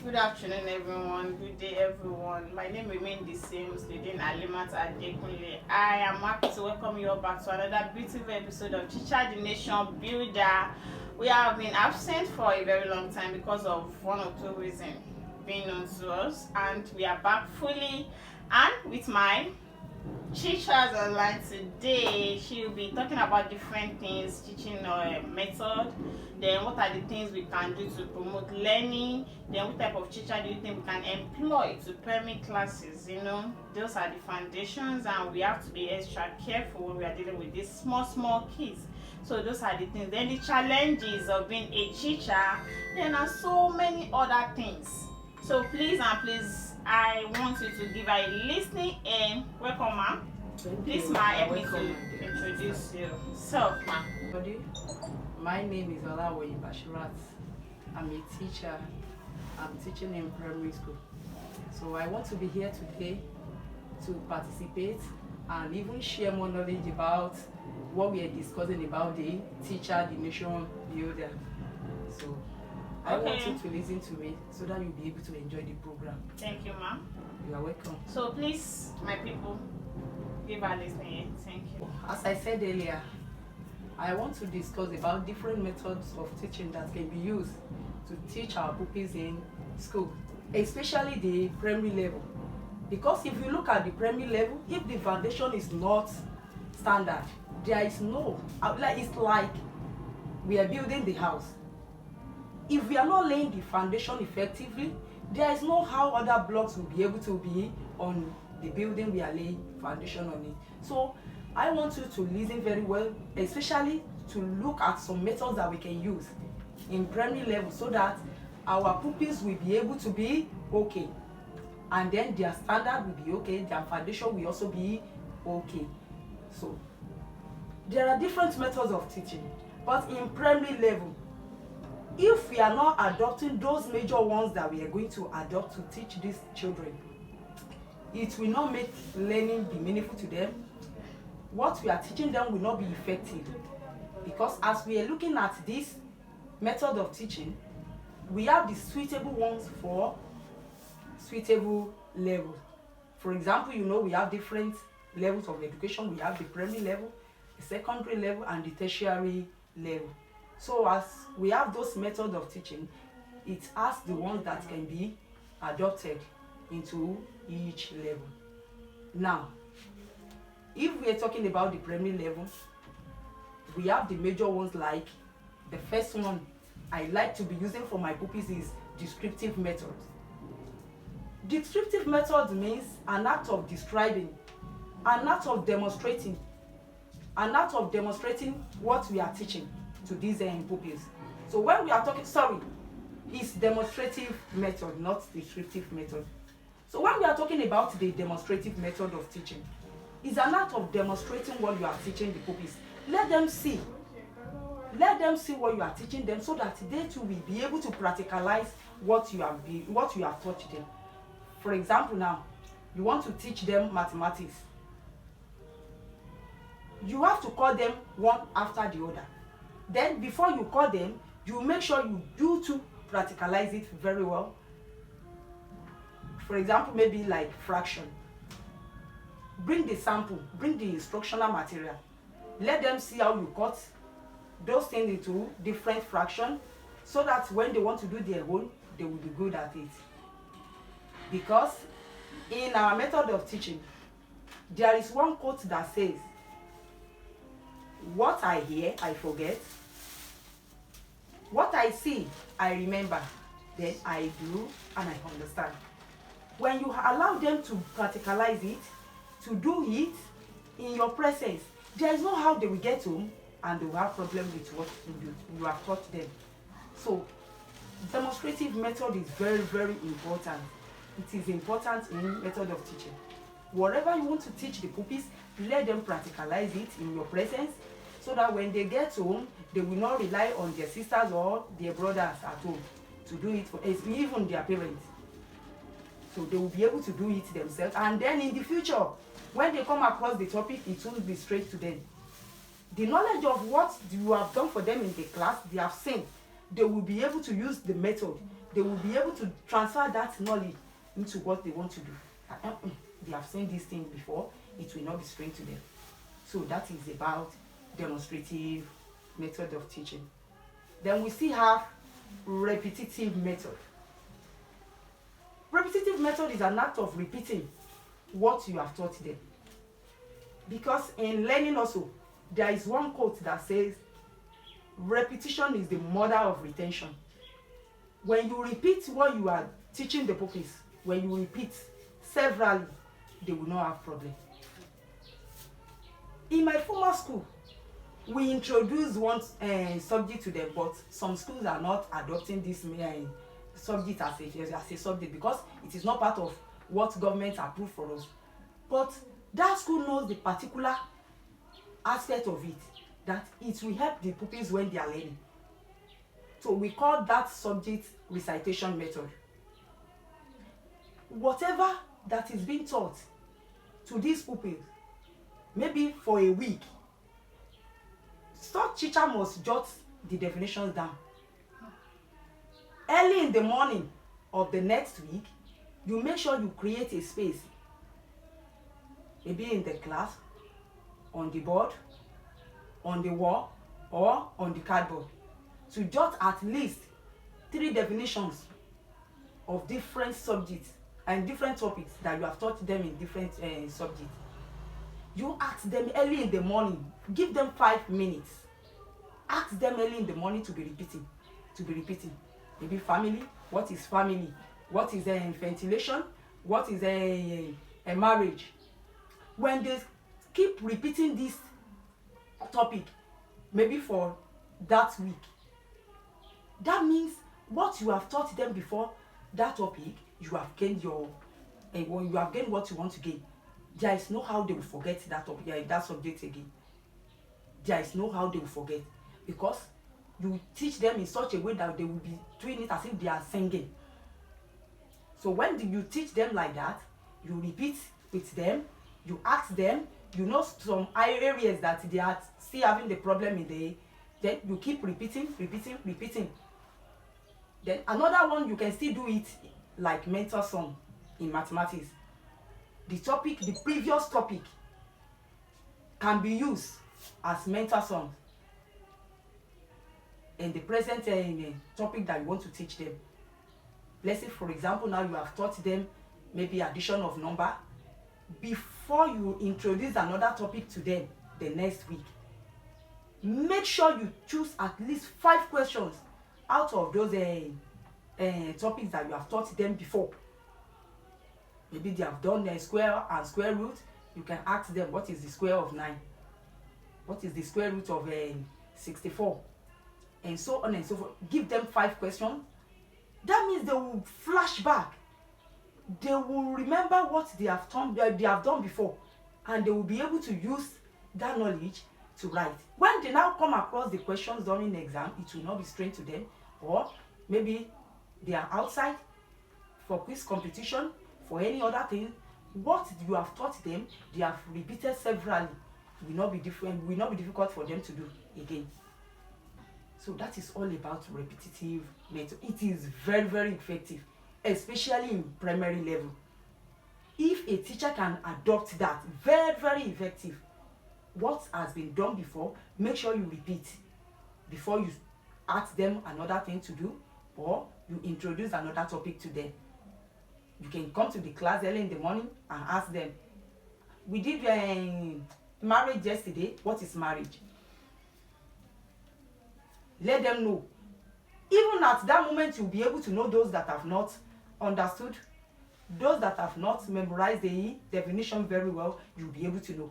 Good afternoon, everyone. Good day, everyone. My name remains the same, Student Alimat Adekunle. I am happy to welcome you all back to another beautiful episode of Teacher the Nation Builder. We have been absent for a very long time because of one or two reasons being known to us, and we are back fully and with my teachers online today. She will be talking about different things, teaching method, then what are the things we can do to promote learning, then what type of teacher do you think we can employ to permit classes. Those are the foundations, and we have to be extra careful when we are dealing with these small kids. So those are the things. Then the challenges of being a teacher, then are so many other things. So please, I want you to give her a listening and welcome, ma. Please, ma, help me to introduce yourself, ma. My name is Olawoyi Bashirat. I'm a teacher. I'm teaching in primary school. So I want to be here today to participate and even share more knowledge about what we are discussing about the Teacher the Nation Builder. So I want you to listen to me so that you'll be able to enjoy the program. Thank you, ma'am. You are welcome. So please, my people, give her listening. Thank you. As I said earlier, I want to discuss about different methods of teaching that can be used to teach our pupils in school, especially the primary level. Because if you look at the primary level, if the foundation is not standard, there is no, it's like we are building the house. If we are not laying the foundation effectively, there is no how other blocks will be able to be on the building we are laying foundation on it. So I want you to listen very well, especially to look at some methods that we can use in primary level so that our pupils will be able to be okay. And then their standard will be okay, their foundation will also be okay. So there are different methods of teaching, but in primary level, if we are not adopting those major ones that we are going to adopt to teach these children, it will not make learning be meaningful to them. What we are teaching them will not be effective, because as we are looking at this method of teaching, we have the suitable ones for suitable levels. For example, we have different levels of education. We have the primary level, the secondary level, and the tertiary level. So as we have those methods of teaching, it has the ones that can be adopted into each level. Now, if we are talking about the primary level, we have the major ones. Like the first one I like to be using for my pupils is descriptive method. Descriptive method means an act of describing, an act of demonstrating, what we are teaching to these pupils. So when we are talking, it's demonstrative method, not descriptive method. So when we are talking about the demonstrative method of teaching, it's an act of demonstrating what you are teaching the pupils. Let them see what you are teaching them, so that they too will be able to practicalize what you have taught them. For example, now you want to teach them mathematics. You have to call them one after the other. Then before you call them, you make sure you do to practicalize it very well. For example, maybe like fraction. Bring the sample, bring the instructional material. Let them see how you cut those things into different fractions, so that when they want to do their own, they will be good at it. Because in our method of teaching, there is one quote that says, "What I hear, I forget. What I see, I remember. Then I do and I understand." When you allow them to practicalize it, to do it in your presence, there is no how they will get home and they will have problem with what you have taught them. So demonstrative method is very, very important. It is important in method of teaching. Whatever you want to teach the pupils, let them practicalize it in your presence, so that when they get home, they will not rely on their sisters or their brothers at home to do it for even their parents. So they will be able to do it themselves, and then in the future, when they come across the topic, it won't be straight to them. The knowledge of what you have done for them in the class, they have seen, they will be able to use the method they will be able to transfer that knowledge into what they want to do. They have seen this thing before, it will not be strange to them. So that is about demonstrative method of teaching. Then we still have repetitive method. Repetitive method is an act of repeating what you have taught them. Because in learning also, there is one quote that says, repetition is the mother of retention. When you repeat what you are teaching the pupils, when you repeat severally, they will not have problem. In my former school, we introduced one subject to them, but some schools are not adopting this subject as a subject because it is not part of what government approved for us. But that school knows the particular aspect of it, that it will help the pupils when they are learning. So we call that subject recitation method. Whatever that is being taught to these pupils, maybe for a week, such teacher must jot the definitions down. Early in the morning of the next week, you make sure you create a space, maybe in the class, on the board, on the wall, or on the cardboard, to jot at least 3 definitions of different subjects and different topics that you have taught them in different subjects. You ask them early in the morning, give them 5 minutes. Ask them early in the morning to be repeating. Maybe family, what is family? What is ventilation? What is a marriage? When they keep repeating this topic, maybe for that week, that means what you have taught them before that topic, you have gained you have gained what you want to gain. There is no how they will forget that topic, that subject again. There is no how they will forget, because you teach them in such a way that they will be doing it as if they are singing. So when you teach them like that, you repeat with them, you ask them, you know some areas that they are still having the problem in then you keep repeating. Then another one, you can still do it like mentor song in mathematics. The previous topic can be used as mentor song in the present topic that you want to teach them. Let's say, for example, now you have taught them maybe addition of number. Before you introduce another topic to them the next week, make sure you choose at least 5 questions out of those topics that you have taught them before. Maybe they have done square and square root. You can ask them, what is the square of 9? What is the square root of 64? And so on and so forth. Give them 5 questions. That means they will flash back. They will remember what they have done before, and they will be able to use that knowledge to write. When they now come across the questions during the exam, it will not be strange to them. Or maybe they are outside for quiz competition, for any other thing. What you have taught them, they have repeated severally. Will not be difficult for them to do again. So that is all about repetitive method. It is very, very effective, especially in primary level. If a teacher can adopt that, very, very effective. What has been done before, make sure you repeat before you ask them another thing to do, or you introduce another topic to them. You can come to the class early in the morning and ask them, we did marriage yesterday. What is marriage? Let them know. Even at that moment, you'll be able to know those that have not understood. Those that have not memorized the definition very well, you'll be able to know.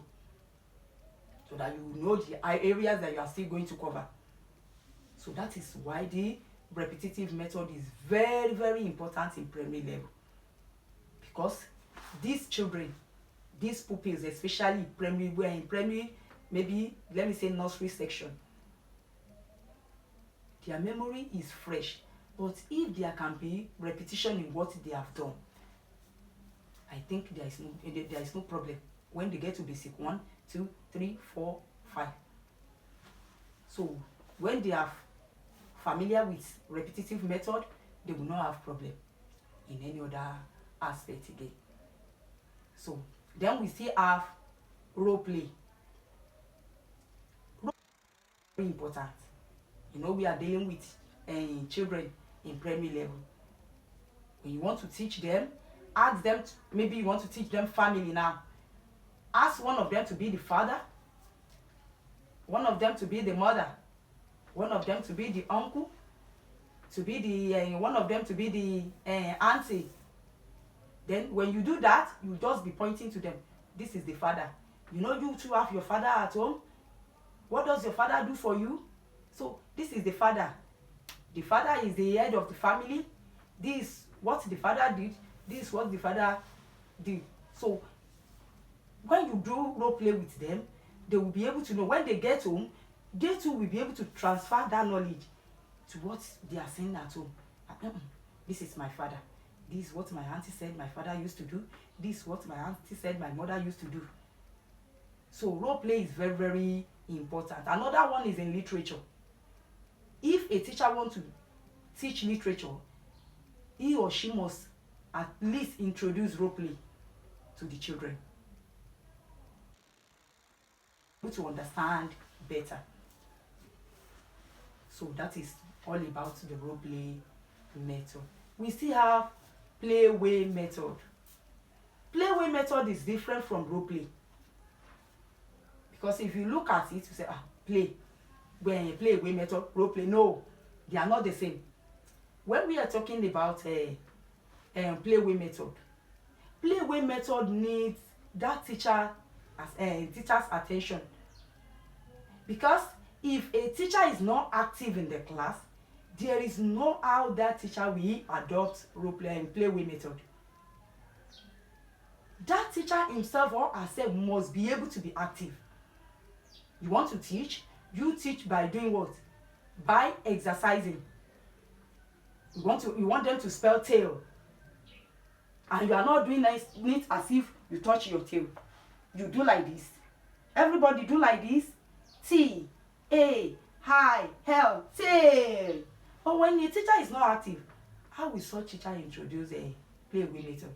So that you know the areas that you are still going to cover. So that is why the repetitive method is very, very important in primary level. Because these children, these pupils, especially in primary, maybe let me say nursery section, their memory is fresh. But if there can be repetition in what they have done, I think there is no problem when they get to basic 1, 2, 3, 4, 5. So when they are familiar with repetitive method, they will not have problem in any other aspect again. So then we still have role play. Role play is very important. You know, we are dealing with children in primary level. When you want to teach them, ask them maybe you want to teach them family now. Ask one of them to be the father, one of them to be the mother, one of them to be the uncle, to be the one of them to be the auntie. Then when you do that, you just be pointing to them. This is the father. You know, you too have your father at home. What does your father do for you? So this is the father. The father is the head of the family. This what the father did. This is what the father did. So when you do role play with them, they will be able to know when they get home, they too will be able to transfer that knowledge to what they are saying at home. This is my father. This is what my auntie said my father used to do. This is what my auntie said my mother used to do. So role play is very, very important. Another one is in literature. If a teacher wants to teach literature, he or she must at least introduce role play to the children to understand better. So that is all about the role play method. We still have play-way method. Play-way method is different from role play, because if you look at it, you say play, when play-way method, role play, no, they are not the same. When we are talking about play-way method needs that teacher's attention, because if a teacher is not active in the class, there is no how that teacher will adopt role play and play-way method. That teacher himself or herself must be able to be active. You want to teach, you teach by doing what? By exercising. You want them to spell tail, and you are not doing it as if you touch your tail. You do like this. Everybody do like this. T, A, high, L, tail. But when a teacher is not active, how will such teacher introduce a play-way method?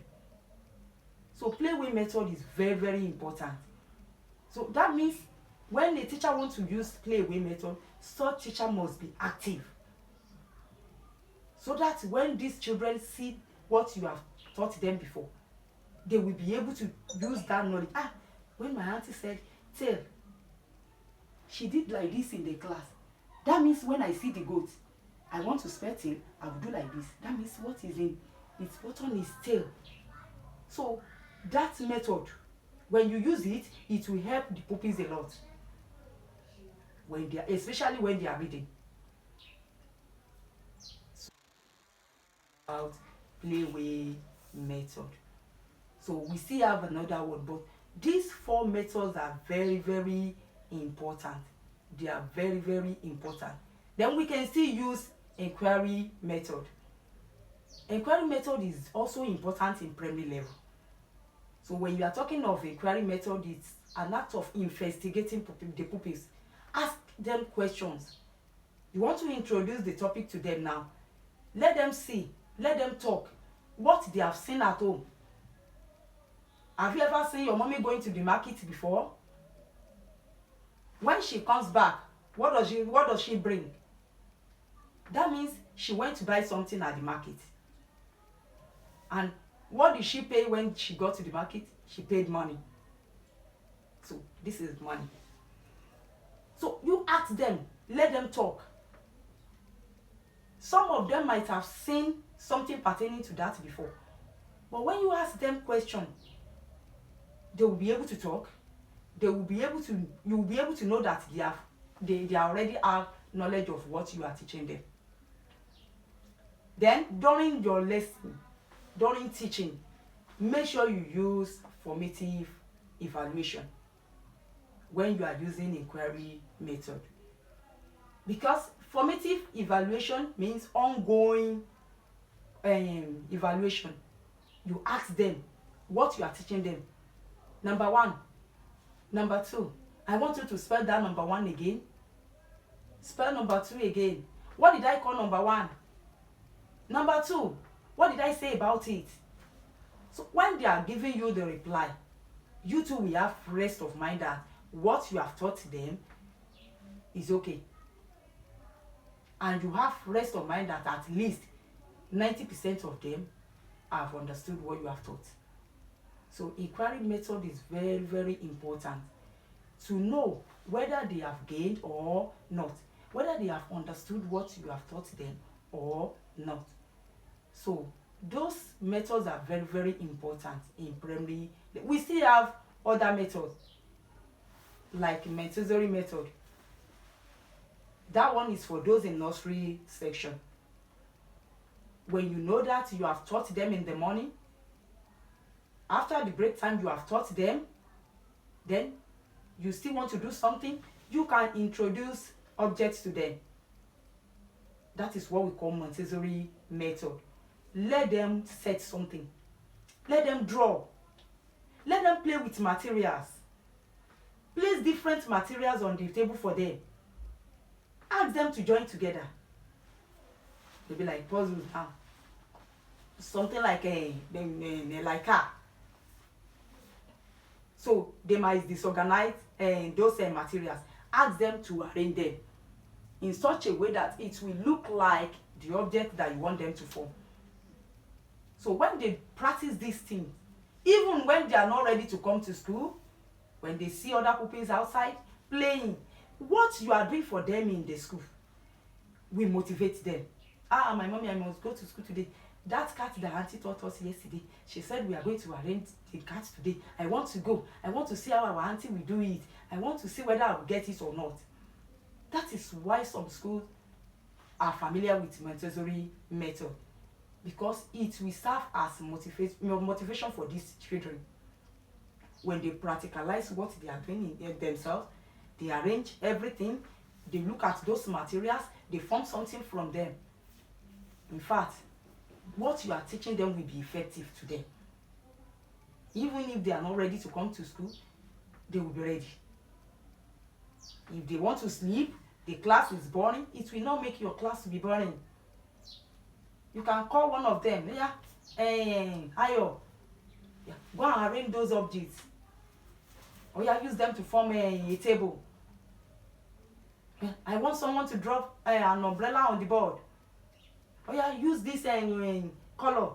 So play-way method is very, very important. So that means when a teacher wants to use play-way method, such teacher must be active, so that when these children see what you have taught them before, they will be able to use that knowledge. When my auntie said tail, she did like this in the class. That means when I see the goat, I want to spell tail, I will do like this. That means what is in its bottom is tail. So that method, when you use it, it will help the pupils a lot, especially when they are reading. So, about play-way method. So we still have another one, but these 4 methods are very, very important. They are very, very important. Then we can still use inquiry method. Inquiry method is also important in primary level. So when you are talking of inquiry method, it's an act of investigating the pupils. Ask them questions. You want to introduce the topic to them now. Let them see, let them talk what they have seen at home. Have you ever seen your mommy going to the market before? When she comes back, what does she bring? That means she went to buy something at the market. And what did she pay when she got to the market? She paid money. So this is money. So you ask them, let them talk. Some of them might have seen something pertaining to that before. But when you ask them questions, they will be able to talk. You will be able to know that they already have knowledge of what you are teaching them. Then during your lesson, during teaching, make sure you use formative evaluation when you are using inquiry method, because formative evaluation means ongoing evaluation. You ask them what you are teaching them. Number 1, number 2, I want you to spell that number 1 again. Spell number 2 again. What did I call number 1? Number two, what did I say about it? So when they are giving you the reply, you too will have rest of mind that what you have taught them is okay. And you have rest of mind that at least 90% of them have understood what you have taught. So inquiry method is very, very important to know whether they have gained or not, whether they have understood what you have taught them or not. So those methods are very, very important in primary. We still have other methods like Montessori method. That one is for those in nursery section. When you know that you have taught them in the morning, after the break time you have taught them, then you still want to do something, you can introduce objects to them. That is what we call Montessori method. Let them set something. Let them draw. Let them play with materials. Place different materials on the table for them. Ask them to join together. They'll be like puzzles now. Something like like car. So they might disorganize those materials. Ask them to arrange them in such a way that it will look like the object that you want them to form. So when they practice these things, even when they are not ready to come to school, when they see other pupils outside playing, what you are doing for them in the school will motivate them. My mommy, I must go to school today. That cat that auntie taught us yesterday, she said we are going to arrange the cat today. I want to go. I want to see how our auntie will do it. I want to see whether I will get it or not. That is why some schools are familiar with Montessori method, because it will serve as motivation for these children. When they practicalize what they are doing in themselves, they arrange everything, they look at those materials, they form something from them. In fact, what you are teaching them will be effective to them. Even if they are not ready to come to school, they will be ready. If they want to sleep, the class is boring, it will not make your class to be boring. You can call one of them, Ayo, go and arrange those objects. Or use them to form a table. I want someone to drop an umbrella on the board. Use this color.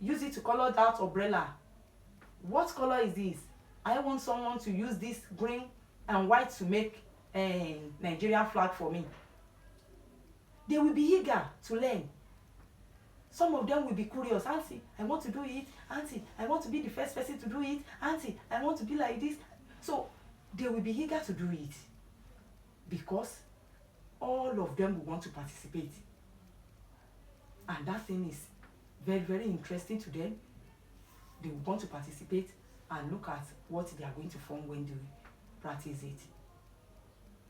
Use it to color that umbrella. What color is this? I want someone to use this green and white to make a Nigerian flag for me. They will be eager to learn. Some of them will be curious. Auntie, I want to do it. Auntie, I want to be the first person to do it. Auntie, I want to be like this. So they will be eager to do it because all of them will want to participate. And that thing is very, very interesting to them. They will want to participate and look at what they are going to form when they practice it.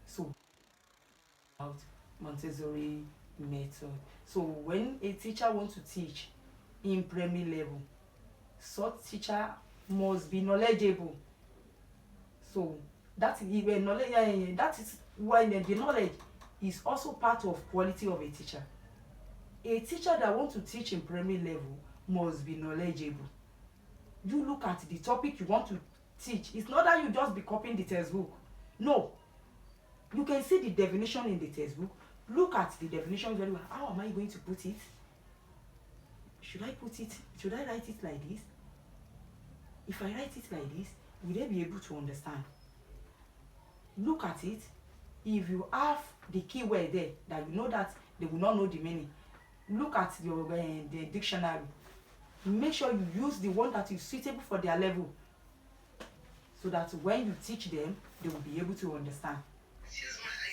So, about Montessori method. So when a teacher wants to teach in primary level, such teacher must be knowledgeable. So that is when knowledge, that is when the knowledge is also part of quality of a teacher. A teacher that wants to teach in primary level must be knowledgeable. You look at the topic you want to teach. It's not that you just be copying the textbook. No. You can see the definition in the textbook. Look at the definition very well. How am I going to put it? Should I put it? Should I write it like this? If I write it like this, will they be able to understand? Look at it. If you have the keyword there that you know that they will not know the meaning, look at your the dictionary. Make sure you use the one that is suitable for their level, so that when you teach them, they will be able to understand.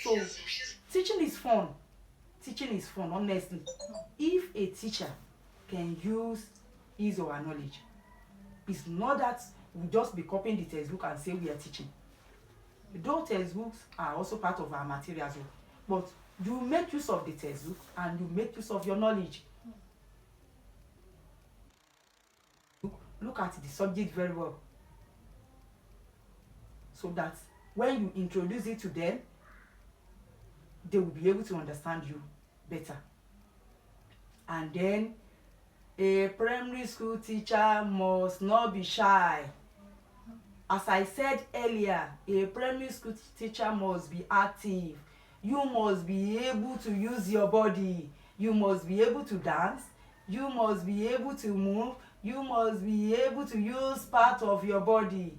So teaching is fun. Teaching is fun, honestly. If a teacher can use his or her knowledge, it's not that we just be copying the textbook and say we are teaching. Those textbooks are also part of our materials, but you make use of the textbook and you make use of your knowledge. Look at the subject very well, so that when you introduce it to them, they will be able to understand you better. And then a primary school teacher must not be shy. As I said earlier, a primary school teacher must be active. You must be able to use your body. You must be able to dance. You must be able to move. You must be able to use part of your body.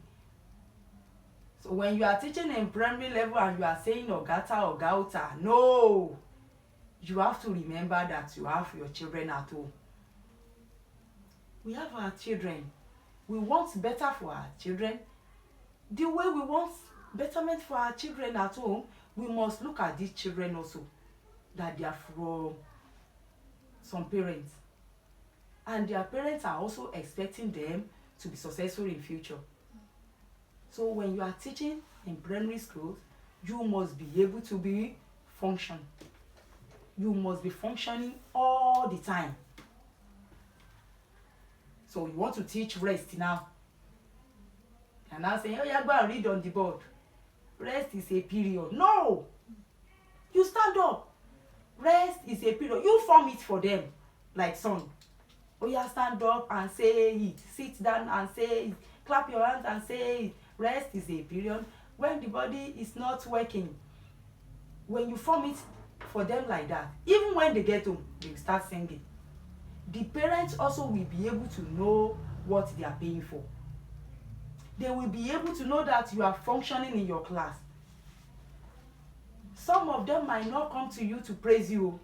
So when you are teaching in primary level and you are saying ogata or gauta, no. You have to remember that you have your children at home. We have our children. We want better for our children. The way we want betterment for our children at home, we must look at these children also, that they are from some parents, and their parents are also expecting them to be successful in future. So when you are teaching in primary schools, you must be able to be function. You must be functioning all the time. So you want to teach rest now, and now saying, oh yeah, go and read on the board. Rest is a period. No, you stand up. Rest is a period. You form it for them like song. Oh yeah, stand up and say it. Sit down and say it. Clap your hands and say it. Rest is a period when the body is not working. When you form it for them like that, even when they get home, they will start singing. The parents also will be able to know what they are paying for. They will be able to know that you are functioning in your class. Some of them might not come to you to praise you,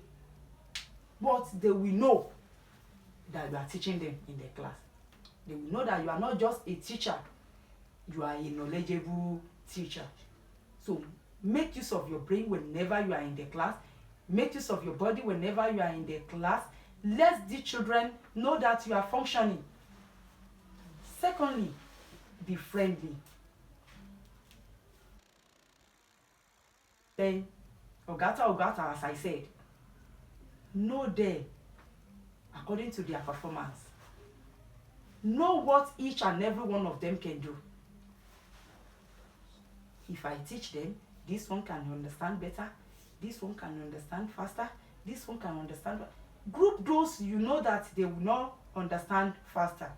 but they will know that you are teaching them in the class. They will know that you are not just a teacher, you are a knowledgeable teacher. So make use of your brain whenever you are in the class. Make use of your body whenever you are in the class. Let the children know that you are functioning. Secondly, be friendly. Then, ogata, as I said, know them according to their performance. Know what each and every one of them can do. If I teach them, this one can understand better, this one can understand faster, this one can understand. Group those you know that they will not understand faster.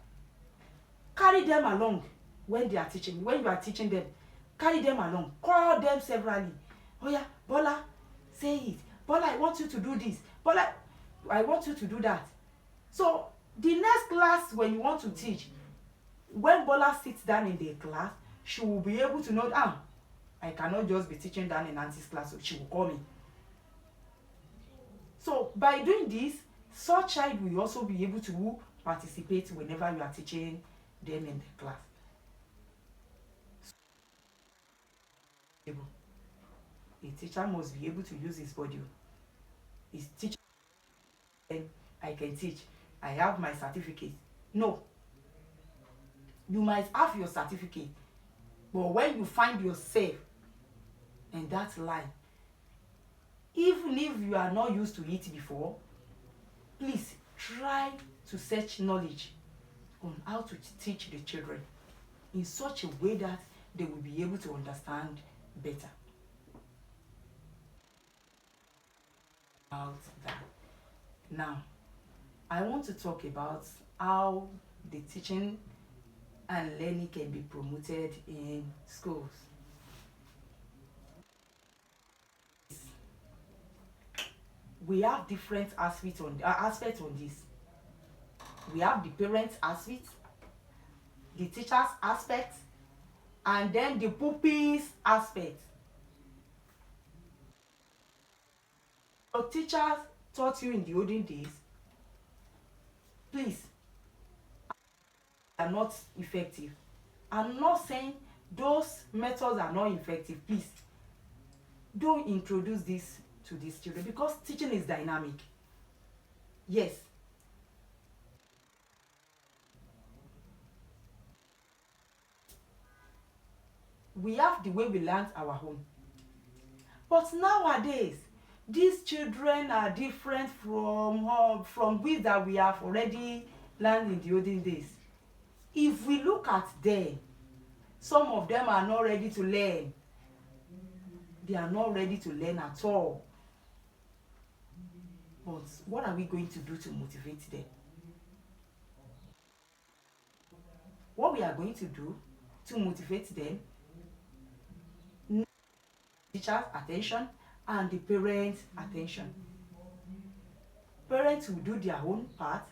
Carry them along when they are teaching. When you are teaching them, carry them along. Call them severally. Oh yeah, Bola, say it. Bola, I want you to do this. Bola, I want you to do that. So the next class when you want to teach, when Bola sits down in the class, she will be able to know, I cannot just be teaching down in Auntie's class, so she will call me. So by doing this, such child will also be able to participate whenever you are teaching them in the class. A teacher must be able to use his body. His teacher, I can teach. I have my certificate. No. You might have your certificate, but when you find yourself in that line, even if you are not used to it before, please try to search knowledge on how to teach the children in such a way that they will be able to understand better. About that. Now, I want to talk about how the teaching and learning can be promoted in schools. We have different aspects on this. We have the parents' aspect, the teachers' aspect, and then the pupils' aspect. Your teachers taught you in the olden days, please, are not effective. I'm not saying those methods are not effective. Please, don't introduce this to these children because teaching is dynamic. Yes. We have the way we learned our home. But nowadays, these children are different from we that we have already learned in the olden days. If we look at them, some of them are not ready to learn. They are not ready to learn at all. But what are we going to do to motivate them? What we are going to do to motivate them, teachers' attention and the parents' attention. Parents will do their own part.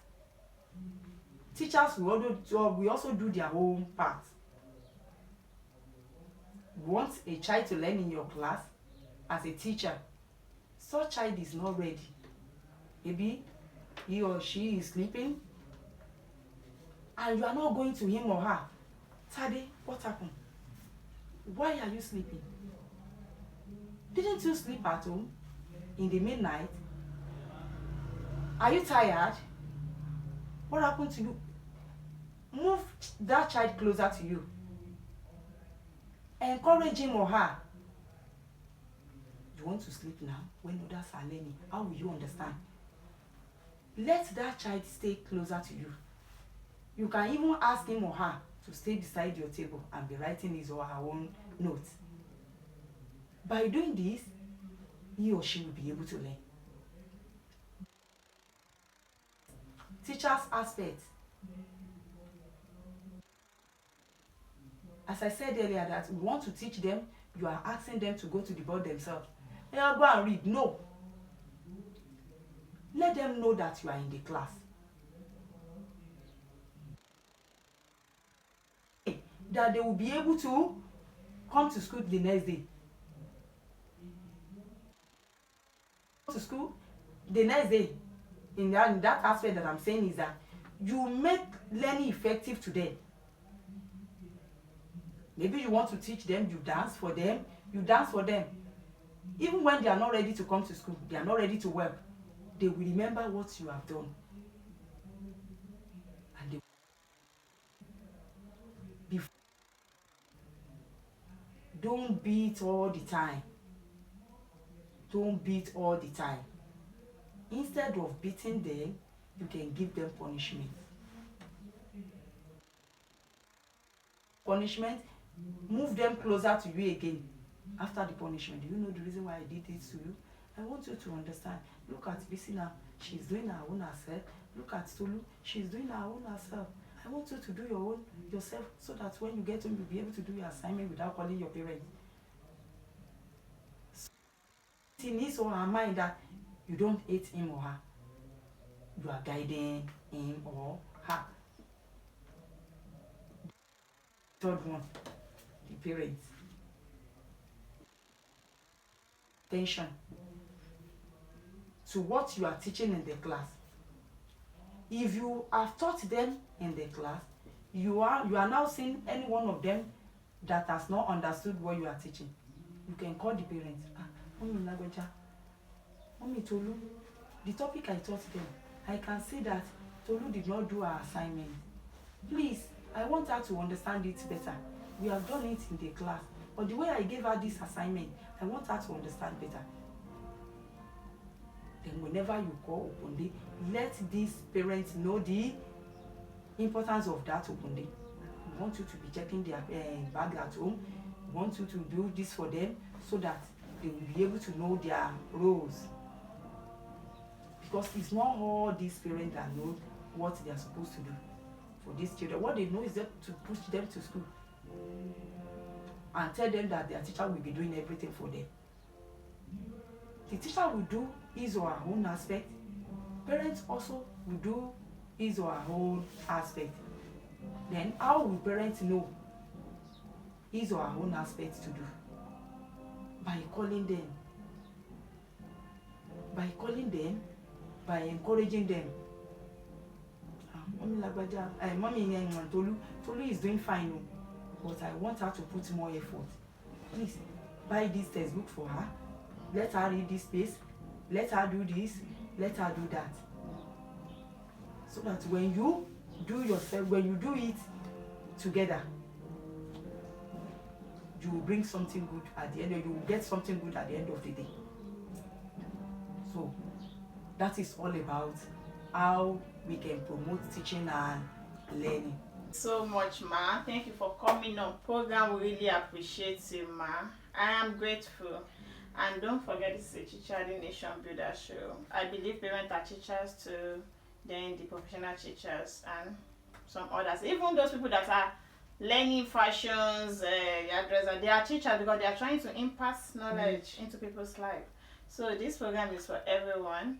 Teachers will also do their own part. You want a child to learn in your class as a teacher. Such child is not ready. Maybe he or she is sleeping and you are not going to him or her. Tade, what happened? Why are you sleeping? Didn't you sleep at home in the midnight? Are you tired? What happened to you? Move that child closer to you. Encourage him or her. You want to sleep now when others are learning? How will you understand? Let that child stay closer to you. You can even ask him or her to stay beside your table and be writing his or her own notes. By doing this, he or she will be able to learn. Teachers' aspect. As I said earlier that we want to teach them, you are asking them to go to the board themselves. They are go and read. No. Let them know that you are in the class. That they will be able to come to school the next day. To school the next day. In that aspect that I'm saying is that you make learning effective to them. Maybe you want to teach them, you dance for them, Even when they are not ready to come to school, they are not ready to work, they will remember what you have done. And don't beat all the time. Don't beat all the time. Instead of beating them, you can give them punishment. Punishment, move them closer to you again. After the punishment, do you know the reason why I did this to you? I want you to understand. Look at Bisi now. She's doing her own herself. Look at Tolu. She's doing her own herself. I want you to do your own yourself so that when you get home, you'll be able to do your assignment without calling your parents. So, in his or her mind that you don't hate him or her. You are guiding him or her. Third one, the parents. Attention to what you are teaching in the class. If you have taught them in the class, you are now seeing any one of them that has not understood what you are teaching. You can call the parents. Mommy Lagwaja, Mommy Tolu, the topic I taught them, I can see that Tolu did not do her assignment. Please, I want her to understand it better. We have done it in the class, but the way I gave her this assignment, I want her to understand better. Then whenever you call Opunde, let these parents know the importance of that Opunde. We want you to be checking their bag at home. We want you to do this for them so that they will be able to know their roles. Because it's not all these parents that know what they are supposed to do for these children. What they know is that to push them to school and tell them that their teacher will be doing everything for them. The teacher will do his or her own aspect. Parents also will do his or her own aspect. Then how will parents know his or her own aspect to do? By calling them. By calling them, by encouraging them. Mommy Lagbaja, Mommy Tolu is doing fine, but I want her to put more effort. Please buy this textbook for her. Let her read this space. Let her do this. Let her do that. So that when you do it together, you will bring something good at the end, or you will get something good at the end of the day. So that is all about how we can promote teaching and learning. So much, Ma. Thank you for coming on program. We really appreciate you, Ma. I am grateful. And don't forget, this is a Teacher the Nation Builder show. I believe parents are teachers too, then the professional teachers and some others. Even those people that are learning fashions, hairdresser, they are teachers because they are trying to impart knowledge into people's life. So this program is for everyone.